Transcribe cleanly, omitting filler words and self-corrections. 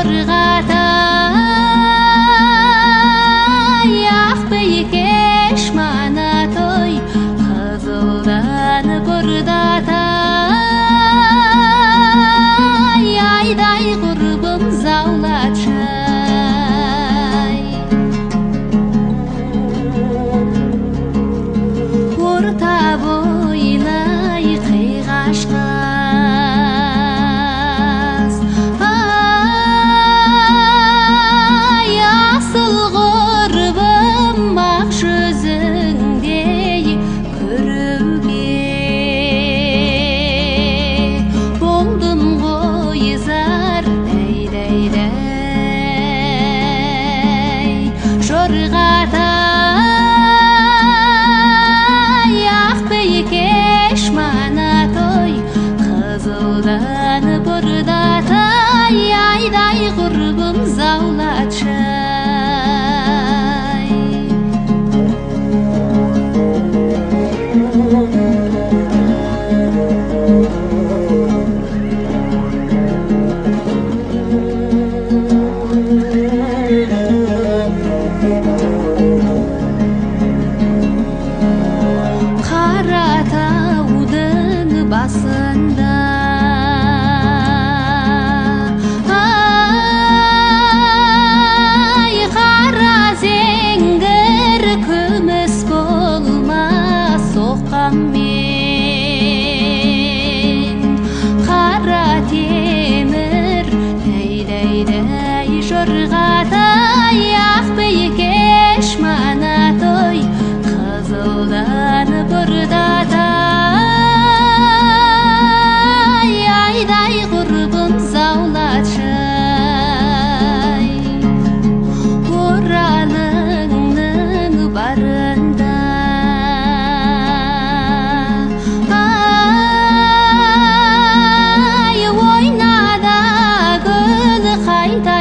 Жорғатай ақ бейкеш манатой қызылдан бұрдатай айдай құрбым заулатшай орта бойлай қиғашқа Жорғатай ақ бейкеш манатой қызылдан бұрдатай айдай құрбым заулатшай Қаратаудың басында ай қара зеңгір күміс болмас соққанмен қара темір дәй жорғатай ақ бейкеш манатой қызылдан бұрдатай айдай құрбым заулатшай оралыңның барында ай ойнада гүл қайта